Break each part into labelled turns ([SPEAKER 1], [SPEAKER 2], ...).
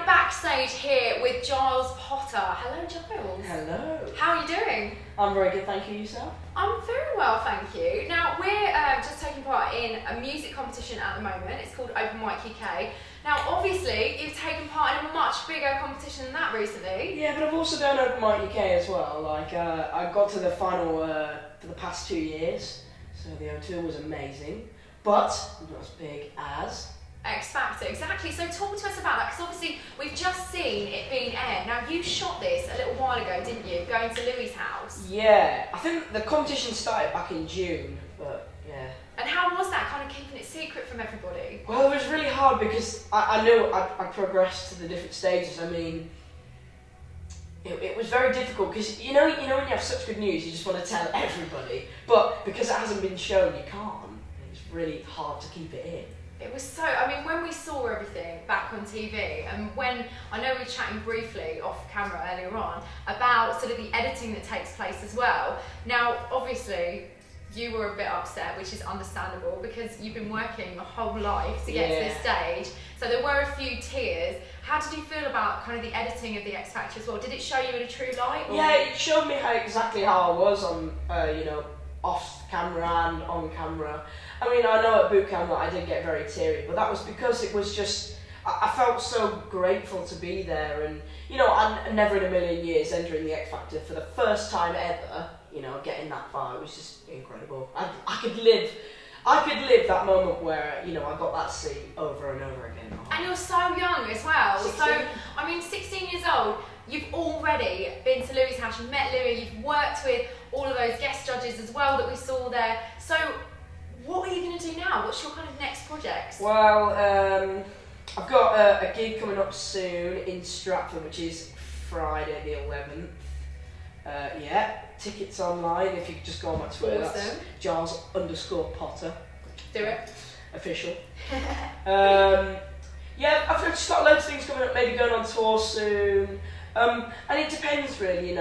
[SPEAKER 1] backstage here with Giles Potter. Hello, Giles.
[SPEAKER 2] Hello.
[SPEAKER 1] How are you doing?
[SPEAKER 2] I'm very good, thank you. Yourself?
[SPEAKER 1] I'm very well, thank you. Now, we're just taking part in a music competition at the moment. It's called Open Mic UK. Now, obviously, you've taken part in a much bigger competition than that recently.
[SPEAKER 2] Yeah, but I've also done Open Mic UK as well. I got to the final for the past 2 years, so the O2 was amazing, but not as big as
[SPEAKER 1] X Factor, exactly. So talk to us about that, because obviously we've just seen it being aired. Now, you shot this a little while ago, didn't you? Going to Louis' house.
[SPEAKER 2] Yeah, I think the competition started back in June, but yeah.
[SPEAKER 1] And how was that, kind of keeping it secret from everybody?
[SPEAKER 2] Well, it was really hard because I knew I progressed to the different stages. I mean, it was very difficult because you know when you have such good news, you just want to tell everybody, but because it hasn't been shown, you can't. It's really hard to keep it in.
[SPEAKER 1] It was so, I mean, when we saw everything back on TV, and when, I know we were chatting briefly off camera earlier on, about sort of the editing that takes place as well. Now, obviously, you were a bit upset, which is understandable, because you've been working your whole life to get to this stage. So there were a few tears. How did you feel about kind of the editing of the X Factor as well? Did it show you in a true light? Or?
[SPEAKER 2] Yeah, it showed me exactly how I was on, off camera and on camera. I mean, I know at boot camp that I did get very teary, but that was because it was just, I felt so grateful to be there, and I'm never in a million years entering the X Factor for the first time ever, getting that far. It was just incredible. I could live that moment where, I got that seat over and over again.
[SPEAKER 1] And you're so young as well.
[SPEAKER 2] 16.
[SPEAKER 1] So, I mean, 16 years old, you've already been to Louis' house, you've met Louis, you've worked with all of those guest judges as well that we saw there. So, what are you going to do now? What's your kind of next project?
[SPEAKER 2] Well, I've got a gig coming up soon in Stratford, which is Friday the 11th. Tickets online. If you could just go on my Twitter,
[SPEAKER 1] Awesome.
[SPEAKER 2] That's Giles_Potter.
[SPEAKER 1] Do it.
[SPEAKER 2] Official. I've just got loads of things coming up. Maybe going on tour soon. And it depends really,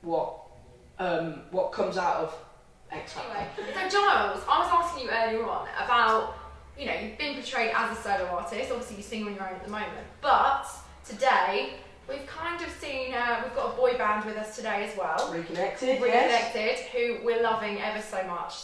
[SPEAKER 2] what comes out of X Factor.
[SPEAKER 1] Anyway, so Giles, I was asking you earlier on about, you've been portrayed as a solo artist. Obviously, you sing on your own at the moment. But today, we've kind of seen, we've got a boy band with us today as well.
[SPEAKER 2] Reconnected,
[SPEAKER 1] who we're loving ever so much.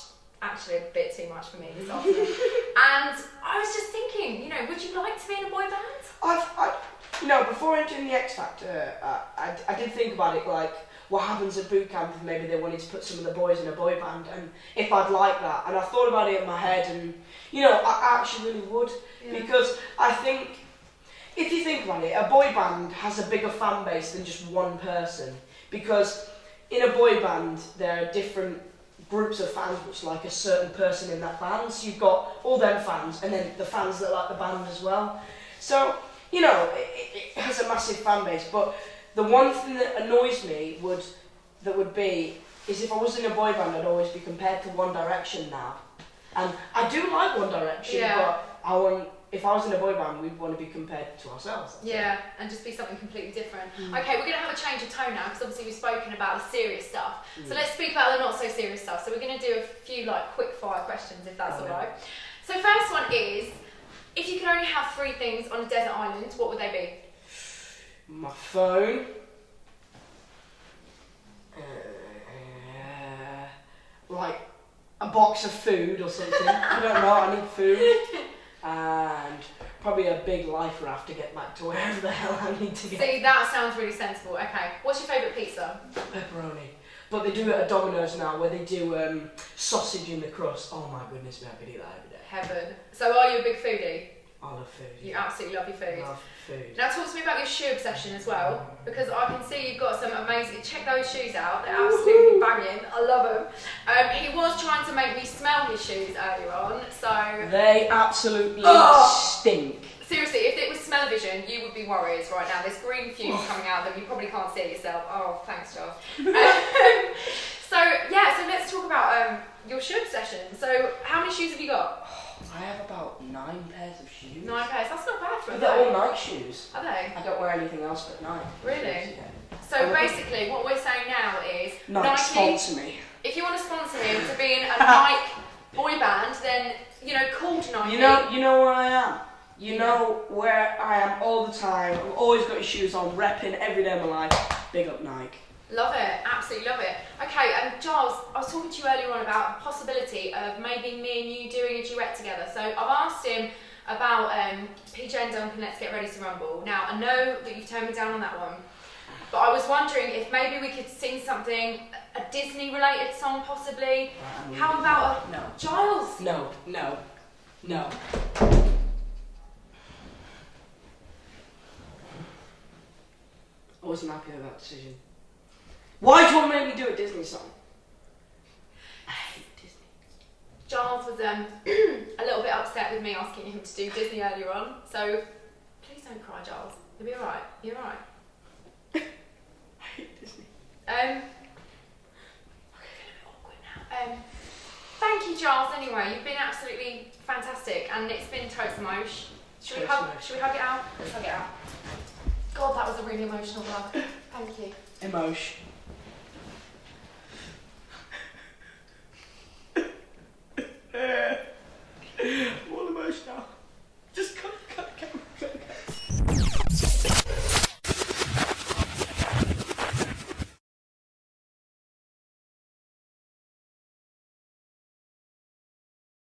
[SPEAKER 1] Actually, a bit too much for me this afternoon. And I was just thinking, would you like to be in a boy band?
[SPEAKER 2] Before entering the X Factor, I did think about it, like, what happens at boot camp if maybe they wanted to put some of the boys in a boy band, and if I'd like that. And I thought about it in my head, and, I actually really would, because I think, if you think about it, a boy band has a bigger fan base than just one person, because in a boy band, there are different groups of fans which like a certain person in that band. So you've got all them fans, and then the fans that like the band as well. So, it has a massive fan base, but the one thing that annoys me would be is if I was in a boy band, I'd always be compared to One Direction now. And I do like One Direction, but if I was in a boy band, we'd want to be compared to ourselves.
[SPEAKER 1] And just be something completely different. Okay, we're going to have a change of tone now, because obviously we've spoken about the serious stuff. So let's speak about the not so serious stuff. So we're going to do a few quick fire questions, if that's alright. So first one is, if you could only have 3 things on a desert island, what would they be?
[SPEAKER 2] My phone, like a box of food or something. I don't know, I need food. And probably a big life raft to get back to wherever the hell I need to get.
[SPEAKER 1] See, that sounds really sensible. Okay, what's your favourite pizza?
[SPEAKER 2] Pepperoni. But they do it at Domino's now, where they do sausage in the crust. Oh my goodness me, I could eat that every day.
[SPEAKER 1] Heaven. So are you a big foodie?
[SPEAKER 2] I love food.
[SPEAKER 1] You absolutely love your food.
[SPEAKER 2] I love food.
[SPEAKER 1] Now talk to me about your shoe obsession as well, because I can see you've got some amazing, check those shoes out, they're absolutely banging, I love them. He was trying to make me smell his shoes earlier on, so...
[SPEAKER 2] They absolutely stink.
[SPEAKER 1] Seriously, if it was smell-o-vision, you would be worried right now. There's green fumes coming out of them, you probably can't see it yourself. Oh, thanks, Giles. So let's talk about your shoe obsession. So how many shoes have you got?
[SPEAKER 2] I have about 9 pairs of shoes.
[SPEAKER 1] 9 pairs, that's not bad for a
[SPEAKER 2] But they're all Nike shoes.
[SPEAKER 1] Are they?
[SPEAKER 2] I don't wear anything else but Nike.
[SPEAKER 1] Really?
[SPEAKER 2] Shoes,
[SPEAKER 1] So basically, what we're saying now is
[SPEAKER 2] Nike sponsor me.
[SPEAKER 1] If you want to sponsor him to be in a Nike boy band, then called Nike.
[SPEAKER 2] You know where I am. You know where I am all the time. I've always got your shoes on, repping every day of my life. Big up Nike.
[SPEAKER 1] Love it, absolutely love it. Okay, Giles, I was talking to you earlier on about a possibility of maybe me and you doing a duet together. So I've asked him about PJ and Duncan, Let's Get Ready to Rumble. Now, I know that you've turned me down on that one, but I was wondering if maybe we could sing something, a Disney-related song possibly. How about
[SPEAKER 2] No.
[SPEAKER 1] Giles?
[SPEAKER 2] No. I wasn't happy with that decision. Why do you want to make me do a Disney song? I hate Disney.
[SPEAKER 1] Giles was a little bit upset with me asking him to do Disney earlier on, so please don't cry, Giles. You'll be alright. You're alright.
[SPEAKER 2] I hate Disney.
[SPEAKER 1] Okay, get a bit awkward now. Thank you, Giles. Anyway, you've been absolutely fantastic, and it's been totes emotion. Should we hug it out? Let's hug it out. God, that was a really emotional hug. Thank you.
[SPEAKER 2] Emotion.